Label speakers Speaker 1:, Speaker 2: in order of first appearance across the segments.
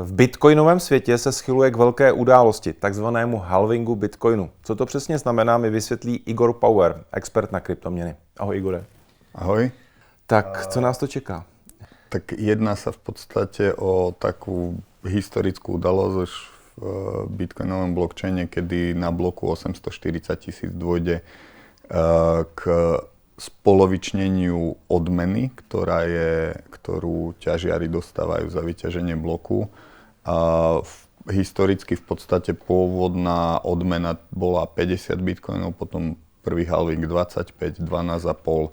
Speaker 1: V bitcoinovém světě se schyluje k velké události, takzvanému halvingu bitcoinu. Co to přesně znamená, mi vysvětlí Igor Power, expert na kryptoměny. Ahoj Igore.
Speaker 2: Ahoj.
Speaker 1: Tak co nás to čeká?
Speaker 2: Tak jedná sa v podstate o takú historickú udalosť už v bitcoinovom blockchaine, kedy na bloku 840 000 dôjde k spolovičneniu odmeny, ktorú ťažiari dostávajú za vyťaženie bloku. Historicky v podstate pôvodná odmena bola 50 bitcoinov, potom prvý halving 25, 12,5,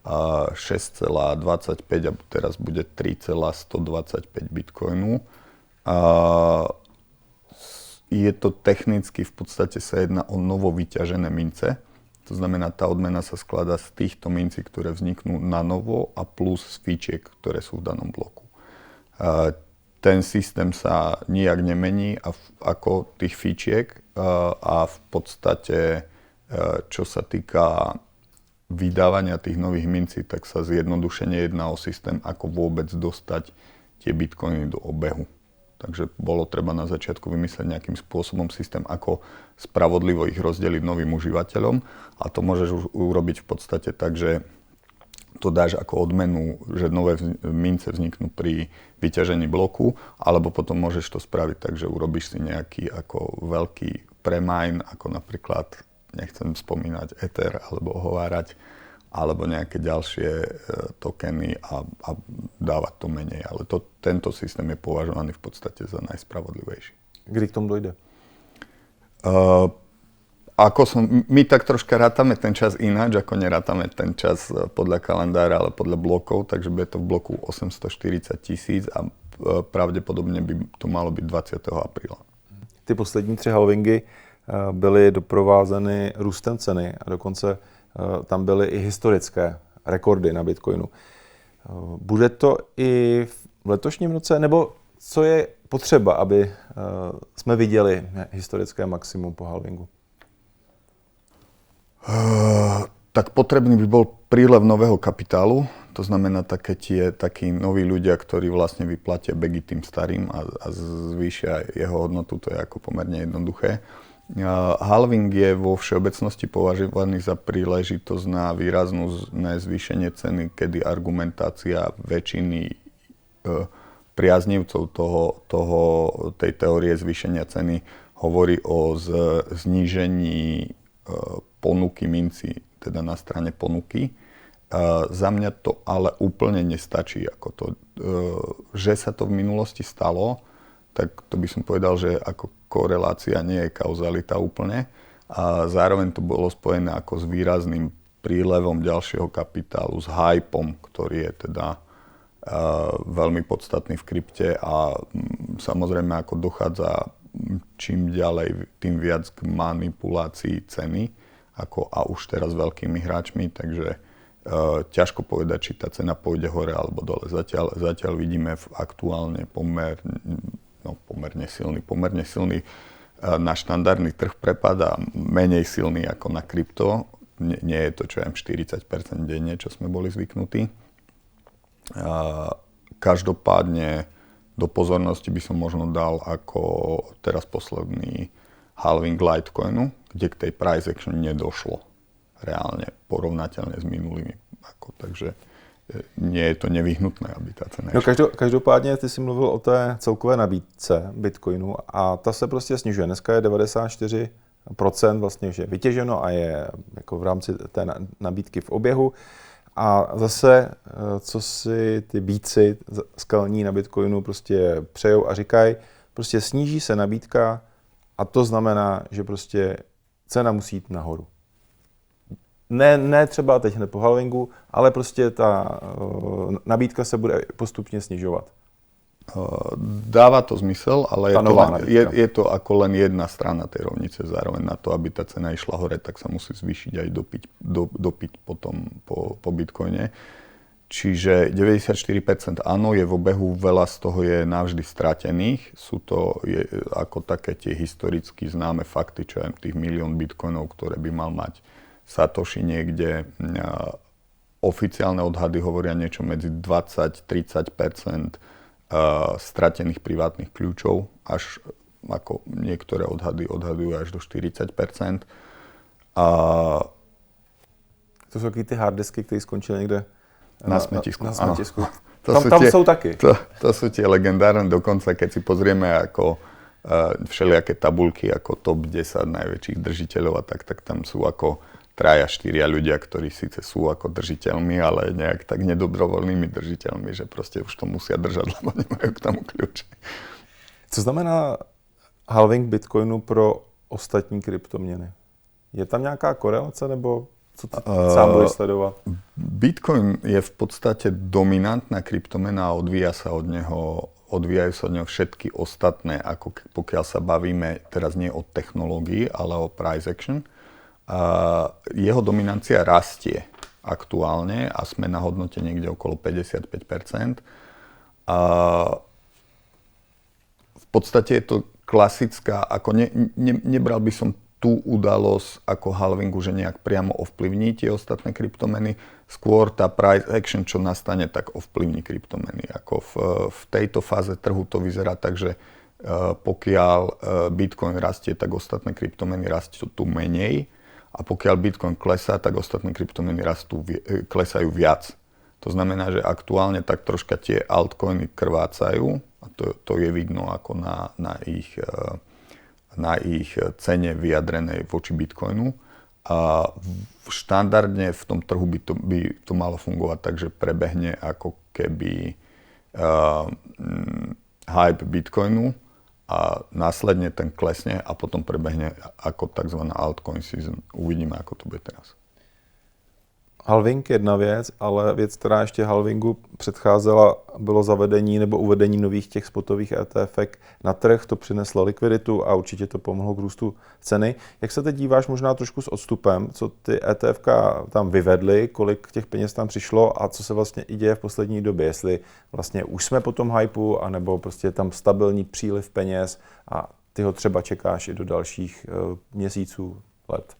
Speaker 2: 6,25 a teraz bude 3,125 bitcoinu. Je to technicky, v podstate sa jedná o novo vyťažené mince. To znamená, tá odmena sa skladá z týchto mincí, ktoré vzniknú na novo a plus z fíčiek, ktoré sú v danom bloku. Ten systém sa nijak nemení ako tých fíčiek a v podstate, čo sa týka vydávania tých nových mincí, tak sa zjednodušene jedná o systém, ako vôbec dostať tie bitcoiny do obehu. Takže bolo treba na začiatku vymyslieť nejakým spôsobom systém, ako spravodlivo ich rozdeliť novým užívateľom. A to môžeš urobiť v podstate tak, že to dáš ako odmenu, že nové mince vzniknú pri vyťažení bloku, alebo potom môžeš to spraviť tak, že urobíš si nejaký ako veľký premine, ako napríklad, nechcem spomínať Ether alebo ohovárať, alebo nejaké ďalšie tokeny a dávať to menej. Ale tento systém je považovaný v podstate za najspravodlivejší.
Speaker 1: Kdy k tomu dojde?
Speaker 2: My tak troška rátame ten čas ináč, ako nerátame ten čas podľa kalendára, ale podľa blokov, takže bude to v bloku 840 000 a pravdepodobne by to malo byť 20. apríla.
Speaker 1: Ty poslední 3 halvingy byly doprovázeny růstem ceny a dokonce tam byly i historické rekordy na Bitcoinu. Bude to i v letošním roce, nebo co je potřeba, aby jsme viděli historické maximum po halvingu?
Speaker 2: Tak potrebný by bol prílev nového kapitálu, to znamená takí noví ľudia, ktorí vlastne vyplatia bagy tým starým a zvýšia jeho hodnotu, to je ako pomerne jednoduché. Halving je vo všeobecnosti považovaný za príležitosť na výrazné zvýšenie ceny, kedy argumentácia väčšiny priaznivcov tej teórie zvýšenia ceny hovorí o znížení ponuky minci, teda na strane ponuky. Za mňa to ale úplne nestačí. Že sa to v minulosti stalo, tak to by som povedal, že ako korelácia nie je kauzalita úplne. A zároveň to bolo spojené ako s výrazným prílevom ďalšieho kapitálu, s hypom, ktorý je teda veľmi podstatný v krypte a samozrejme ako dochádza čím ďalej, tým viac k manipulácii ceny a už teraz veľkými hráčmi, takže ťažko povedať, či tá cena pôjde hore alebo dole. Zatiaľ vidíme aktuálne pomerne silný na štandardný trh prepad a menej silný ako na krypto. Nie je to, čo je 40% denne, čo sme boli zvyknutí. Každopádne do pozornosti by som možno dal ako teraz posledný halving Litecoinu, kde k tej price action nedošlo reálne porovnateľne s minulými. Takže nie je to nevyhnutné, aby ta cena
Speaker 1: každopádně ty jsi mluvil o té celkové nabídce Bitcoinu a ta se prostě snižuje. Dneska je 94% vlastně, že je vytěženo a je jako v rámci té nabídky v oběhu. A zase, co si ty býci skalní na Bitcoinu prostě přejou a říkají, prostě sníží se nabídka a to znamená, že prostě cena musí jít nahoru. Ne třeba teď hned po halvingu, ale prostě ta nabídka se bude postupně snižovat.
Speaker 2: Dáva to zmysel, ale je to ako len jedna strana tej rovnice. Zároveň na to, aby tá cena išla hore, tak sa musí zvýšiť aj dopyt potom po Bitcoine. Čiže 94% áno, je v obehu, veľa z toho je navždy stratených. Sú to ako také tie historicky známe fakty, čo je tých 1 000 000 bitcoinov, ktoré by mal mať Satoshi niekde. Oficiálne odhady hovoria niečo medzi 20-30% stratených privátnych kľúčov, až ako niektoré odhady odhadujú až do 40%.
Speaker 1: To sú takové ty harddisky, které skončily někde
Speaker 2: na smetisku.
Speaker 1: Na smetisku.
Speaker 2: Tam
Speaker 1: sú taky.
Speaker 2: To sú tie legendárne, dokonca keď si pozrieme ako všelijaké tabulky, ako top 10 najväčších držiteľov a tak tam sú ako 3-4 ľudia, ktorí síce sú ako držiteľmi, ale nejak tak nedobrovoľnými držiteľmi, že proste už to musia držať, lebo nemajú k tomu kľúče.
Speaker 1: Co znamená halving Bitcoinu pro ostatní kryptoměny? Je tam nějaká korelace, nebo co ty sám budeš sledovat?
Speaker 2: Bitcoin je v podstate dominantná kryptomena a odvíjajú sa od neho všetky ostatné, ako pokiaľ sa bavíme teraz nie o technológii, ale o price action. Jeho dominancia rastie aktuálne a sme na hodnote niekde okolo 55%. V podstate je to klasická, ako nebral by som tú udalosť ako halvingu, že nejak priamo ovplyvní tie ostatné kryptomeny. Skôr tá price action, čo nastane, tak ovplyvní kryptomeny. Ako v tejto fáze trhu to vyzerá tak, že pokiaľ Bitcoin rastie, tak ostatné kryptomeny rastú tu menej. A pokiaľ Bitcoin klesá, tak ostatné kryptomeny klesajú viac. To znamená, že aktuálne tak troška tie altcoiny krvácajú. A to je vidno ako na ich cene vyjadrenej voči Bitcoinu. A štandardne v tom trhu by to malo fungovať tak, že prebehne ako keby hype Bitcoinu a následne ten klesne a potom prebehne ako tzv. Altcoin season. Uvidíme, ako to bude teraz.
Speaker 1: Halving je jedna věc, ale věc, která ještě halvingu předcházela, bylo zavedení nebo uvedení nových těch spotových ETF na trh. To přineslo likviditu a určitě to pomohlo k růstu ceny. Jak se teď díváš možná trošku s odstupem, co ty ETF tam vyvedly, kolik těch peněz tam přišlo a co se vlastně i děje v poslední době? Jestli vlastně už jsme po tom hypeu, anebo prostě je tam stabilní příliv peněz a ty ho třeba čekáš i do dalších měsíců, let?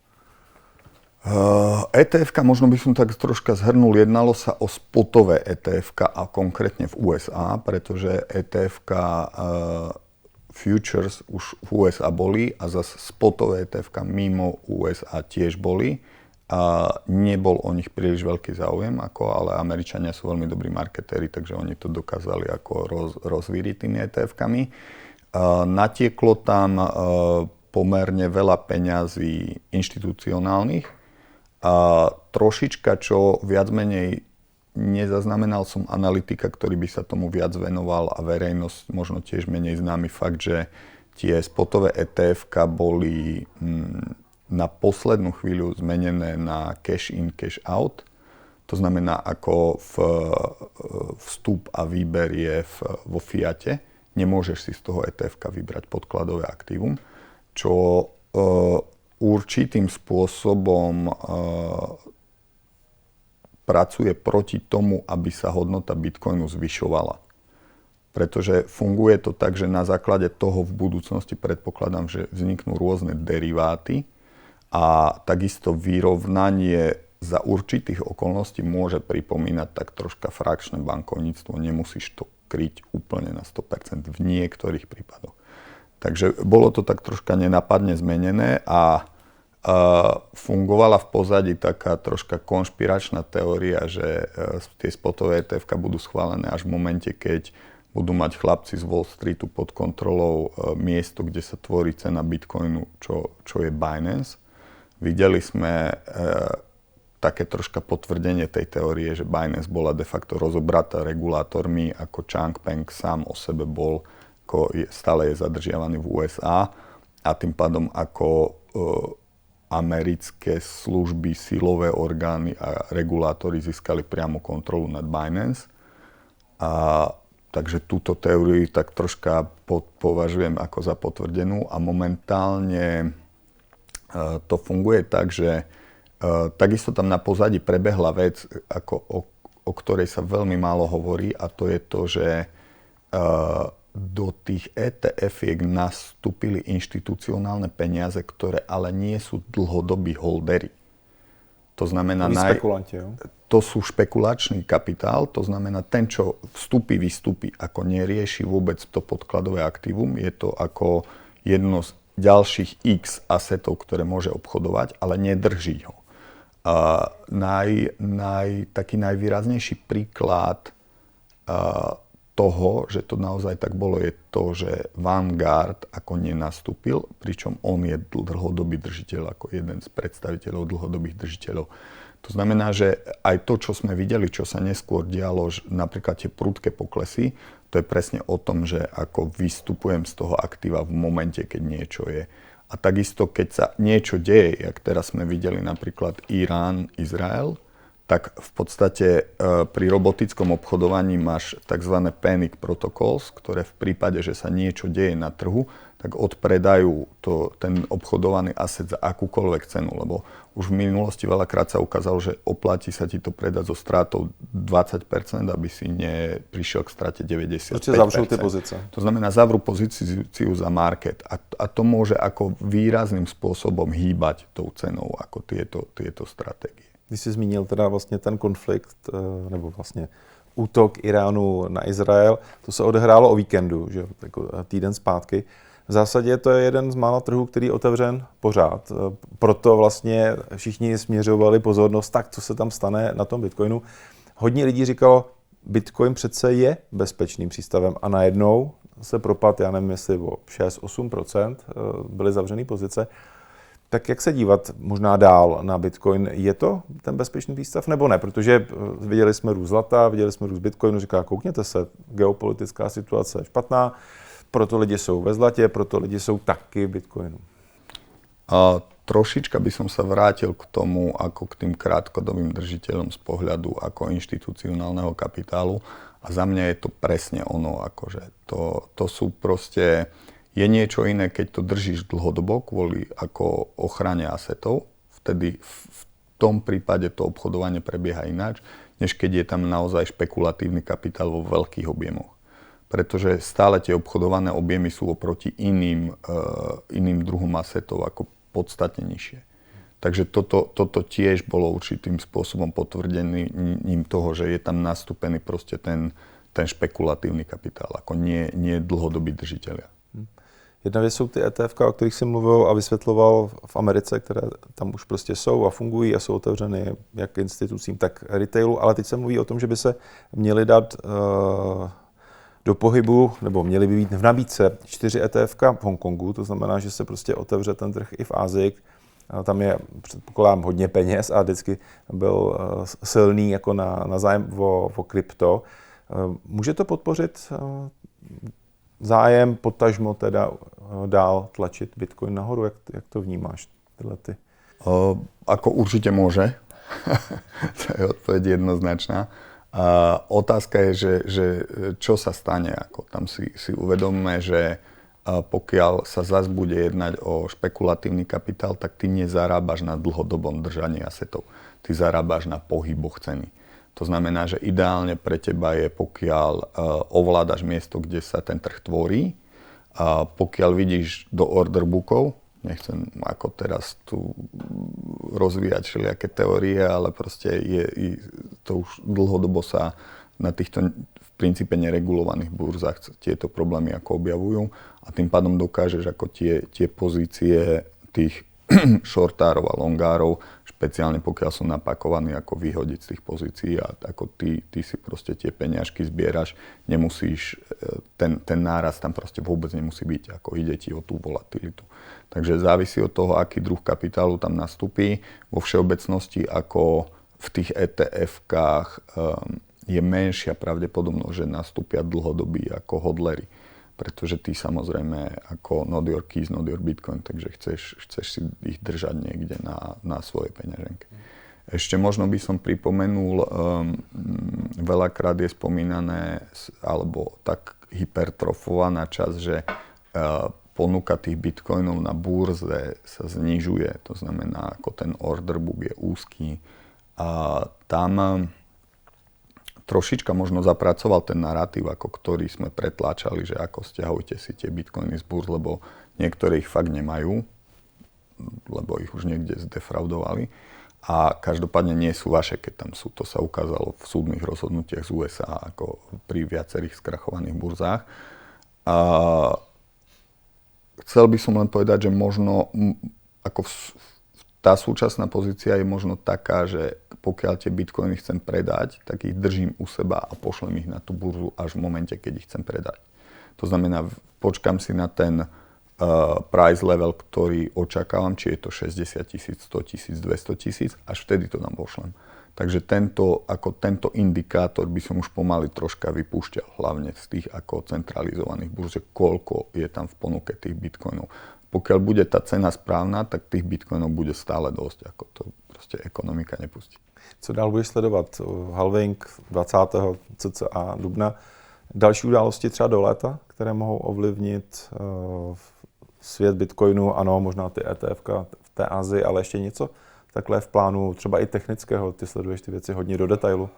Speaker 2: ETF-ka, možno by som tak troška zhrnul, jednalo sa o spotové ETF-ka a konkrétne v USA, pretože ETF-ka futures už v USA boli a zase spotové ETF-ka mimo USA tiež boli. Nebol o nich príliš veľký záujem, ale Američania sú veľmi dobrí marketéri, takže oni to dokázali ako rozvíriť tými ETF-kami. Natieklo tam pomerne veľa peňazí inštitucionálnych. A trošička, čo viac menej nezaznamenal som analytika, ktorý by sa tomu viac venoval a verejnosť možno tiež menej známy fakt, že tie spotové ETF-ka boli na poslednú chvíľu zmenené na cash in, cash out. To znamená, ako vstup a výber je vo fiate. Nemôžeš si z toho ETF-ka vybrať podkladové aktívum, čo určitým spôsobom pracuje proti tomu, aby sa hodnota Bitcoinu zvyšovala. Pretože funguje to tak, že na základe toho v budúcnosti predpokladám, že vzniknú rôzne deriváty a takisto vyrovnanie za určitých okolností môže pripomínať tak troška frakčné bankovníctvo. Nemusíš to kryť úplne na 100% v niektorých prípadoch. Takže bolo to tak troška nenápadne zmenené a fungovala v pozadí taká troška konšpiračná teória, že tie spotové ETF-ka budú schválené až v momente, keď budú mať chlapci z Wall Streetu pod kontrolou miesto, kde sa tvorí cena Bitcoinu, čo je Binance. Videli sme také troška potvrdenie tej teórie, že Binance bola de facto rozobratá regulátormi, ako Changpeng sám o sebe bol, stále je zadržiavaný v USA a tým pádom ako americké služby, silové orgány a regulátori získali priamu kontrolu nad Binance. Takže túto teóriu tak troška považujem ako za potvrdenú a momentálne to funguje tak, že takisto tam na pozadí prebehla vec, o ktorej sa veľmi málo hovorí a to je to, že do tých ETF-iek nastúpili inštitucionálne peniaze, ktoré ale nie sú dlhodobí holdery. To znamená...
Speaker 1: Spekulanti, jo?
Speaker 2: to sú špekulačný kapitál, to znamená ten, čo vystúpi, ako nerieši vôbec to podkladové aktívum, je to ako jedno z ďalších x asetov, ktoré môže obchodovať, ale nedrží ho. Taký najvýraznejší príklad toho, že to naozaj tak bolo, je to, že Vanguard ako nenastúpil, pričom on je dlhodobý držiteľ, ako jeden z predstaviteľov dlhodobých držiteľov. To znamená, že aj to, čo sme videli, čo sa neskôr dialo, napríklad tie prudké poklesy, to je presne o tom, že ako vystupujem z toho aktíva v momente, keď niečo je. A takisto, keď sa niečo deje, jak teraz sme videli napríklad Irán, Izrael, tak v podstate pri robotickom obchodovaní máš tzv. Panic protocols, ktoré v prípade, že sa niečo deje na trhu, tak odpredajú ten obchodovaný asset za akúkoľvek cenu, lebo už v minulosti veľakrát sa ukázalo, že oplatí sa ti to predať so strátou 20%, aby si neprišiel k strate 95%.
Speaker 1: Určite zavřou tie pozície.
Speaker 2: To znamená, zavrú pozíciu za market a to môže ako výrazným spôsobom hýbať tou cenou, ako tieto stratégie.
Speaker 1: Když jsi zmínil teda vlastně ten konflikt, nebo vlastně útok Iránu na Izrael, to se odehrálo o víkendu, že jako týden zpátky. V zásadě to je jeden z mála trhů, který je otevřen pořád. Proto vlastně všichni směřovali pozornost, tak co se tam stane na tom Bitcoinu. Hodně lidí říkalo, Bitcoin přece je bezpečným přístavem a najednou se propad, já nevím, jestli o 6-8%, byly zavřené pozice. Tak jak se dívat možná dál na Bitcoin? Je to ten bezpečný přístav nebo ne? Protože viděli jsme růst zlata, viděli jsme růst Bitcoinu, říká, koukněte se, geopolitická situace je špatná, proto lidi jsou ve zlatě, proto lidi jsou taky v Bitcoinu.
Speaker 2: Trošička by som sa vrátil k tomu, ako k tým krátkodobým držiteľom z pohľadu ako inštitucionálneho kapitálu. A za mňa je to presne ono, akože to sú proste... Je niečo iné, keď to držíš dlhodobo kvôli ako ochrane asetov. Vtedy v tom prípade to obchodovanie prebieha ináč, než keď je tam naozaj špekulatívny kapitál vo veľkých objemoch. Pretože stále tie obchodované objemy sú oproti iným druhom asetov ako podstatne nižšie. Takže toto tiež bolo určitým spôsobom potvrdením toho, že je tam nastúpený proste ten špekulatívny kapitál, ako nie dlhodobí držiteľia.
Speaker 1: Jedna věc jsou ty ETF, o kterých jsem mluvil a vysvětloval v Americe, které tam už prostě jsou a fungují a jsou otevřeny jak institucím, tak retailu, ale teď se mluví o tom, že by se měly dát do pohybu, nebo měly by být v nabídce 4 ETF v Hongkongu, to znamená, že se prostě otevře ten trh i v Asii. Tam je, předpokládám, hodně peněz a vždycky byl silný jako na zájem o krypto. Může to podpořit zájem, potažmo teda dál tlačit Bitcoin nahoru? Jak to vnímáš, tyhle ty?
Speaker 2: Ako určite môže. To je odpoveď jednoznačná. Otázka je, že čo sa stane. Ako tam si uvedomme, že pokiaľ sa zas bude jednať o špekulatívny kapitál, tak ty nezarábaš na dlhodobom držaní asetov. Ty zarábaš na pohyboch ceny. To znamená, že ideálne pre teba je, pokiaľ ovládaš miesto, kde sa ten trh tvorí, a pokiaľ vidíš do order bookov, nechcem ako teraz tu rozvíjať všelijaké teórie, ale proste to už dlhodobo sa na týchto v princípe neregulovaných burzách tieto problémy ako objavujú a tým pádom dokážeš ako tie pozície tých shortárov a longárov, špeciálne pokiaľ sú napakovaní, ako vyhodiť z tých pozícií a ako ty si proste tie peňažky zbieraš, nemusíš, ten náraz tam proste vôbec nemusí byť, ako ide ti o tú volatilitu. Takže závisí od toho, aký druh kapitálu tam nastúpi. Vo všeobecnosti ako v tých ETF-kách je menšia pravdepodobnosť, že nastúpia dlhodobí ako hodlery. Pretože ty samozrejme ako not your keys, not your Bitcoin, takže chceš si ich držať niekde na svojej peňaženke. Ešte možno by som pripomenul, veľakrát je spomínané, alebo tak hypertrofovaná časť, že ponuka tých bitcoinov na burze sa znižuje, to znamená, ako ten order book je úzky a tam trošička možno zapracoval ten narratív, ako ktorý sme pretláčali, že ako stiahujte si tie bitcoiny z burz, lebo niektoré ich fakt nemajú, lebo ich už niekde zdefraudovali. a každopádne nie sú vaše, keď tam sú. To sa ukázalo v súdnych rozhodnutiach z USA, ako pri viacerých skrachovaných burzách. A chcel by som len povedať, že možno ako tá súčasná pozícia je možno taká, že pokiaľ tie bitcoiny chcem predať, tak ich držím u seba a pošlem ich na tú burzu až v momente, keď ich chcem predať. To znamená, počkam si na ten price level, ktorý očakávam, či je to 60 000, 100 000, 200 000, až vtedy to tam pošlem. Takže tento indikátor by som už pomaly troška vypúšťal, hlavne z tých ako centralizovaných burz, koľko je tam v ponuke tých bitcoinov. Pokiaľ bude tá cena správna, tak tých bitcoinov bude stále dosť, ako to proste ekonomika nepustí.
Speaker 1: Co dál budeš sledovat? Halving 20. cca dubna. Další události třeba do léta, které mohou ovlivnit svět bitcoinu, ano, možná ty ETF v té Asii, ale ještě něco takhle v plánu, třeba i technického, ty sleduješ ty věci hodně do detailu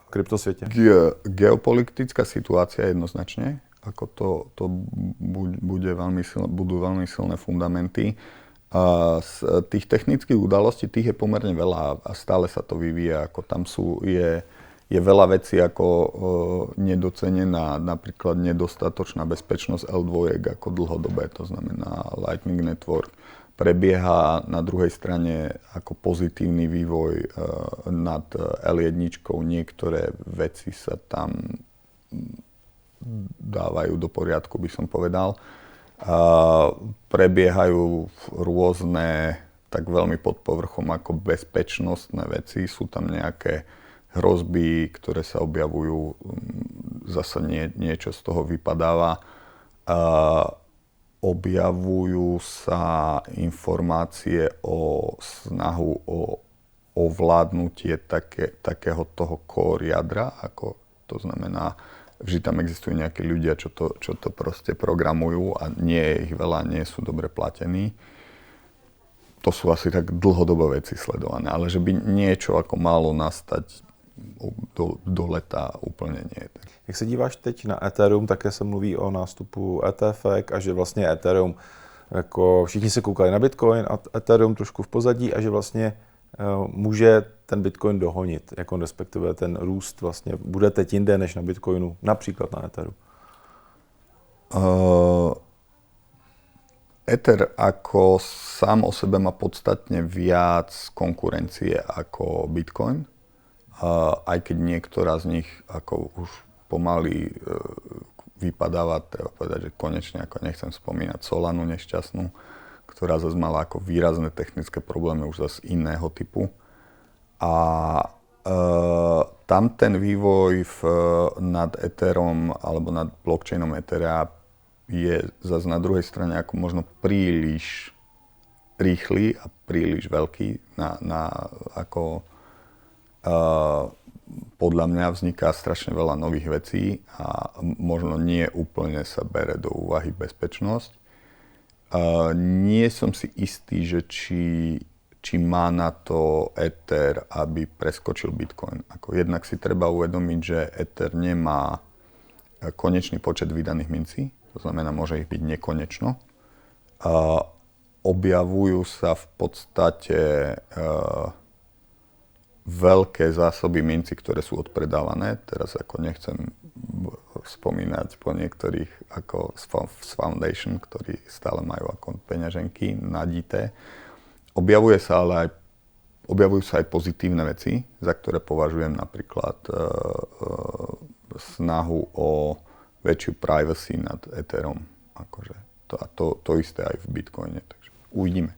Speaker 1: v kryptosvětě.
Speaker 2: Geopolitická situácia jednoznačne, ako to budú veľmi silné fundamenty. A z tých technických udalostí, tých je pomerne veľa a stále sa to vyvíja, ako tam je veľa vecí ako nedocenená, napríklad nedostatočná bezpečnosť L2 ako dlhodobé, to znamená Lightning Network. Prebieha na druhej strane ako pozitívny vývoj nad L1, niektoré veci sa tam dávajú do poriadku, by som povedal. Prebiehajú rôzne, tak veľmi pod povrchom ako bezpečnostné veci, sú tam nejaké hrozby, ktoré sa objavujú, zase niečo z toho vypadáva. Objavujú sa informácie o snahu o ovládnutie takého toho core jadra, ako to znamená, vždy tam existujú nejakí ľudia, čo to proste programujú a nie je ich veľa, nie sú dobre platení. To sú asi tak dlhodobé veci sledované, ale že by niečo ako malo nastať do leta úplne nie.
Speaker 1: Jak se díváš teď na Ethereum, také se mluví o nástupu ETF a že vlastně Ethereum, jako všichni se koukali na Bitcoin a Ethereum trošku v pozadí a že vlastně může ten Bitcoin dohonit, jako respektive ten růst vlastně bude teď jinde než na Bitcoinu, například na Etheru.
Speaker 2: Ether ako sám o sebe má podstatne viac konkurencie ako Bitcoin. Aj keď niektorá z nich ako už pomaly vypadáva, treba povedať, že konečne, ako nechcem spomínať Solanu nešťastnú, ktorá zase mala ako výrazné technické problémy už zase iného typu. A tam ten vývoj nad Etherom alebo nad blockchainom Ethera je zase na druhej strane ako možno príliš rýchly a príliš veľký podľa mňa vzniká strašne veľa nových vecí a možno nie úplne sa bere do úvahy bezpečnosť. Nie som si istý, že či má na to Ether, aby preskočil Bitcoin. Jednak si treba uvedomiť, že Ether nemá konečný počet vydaných mincí, to znamená, môže ich byť nekonečno. Objavujú sa v podstate veľké zásoby minci, ktoré sú odpredávané. Teraz ako nechcem spomínať po niektorých ako z Foundation, ktorí stále majú ako peňaženky nadité. Objavujú sa aj pozitívne veci, za ktoré považujem napríklad snahu o väčšiu privacy nad Etherom. To isté aj v Bitcoine. Takže uvidíme.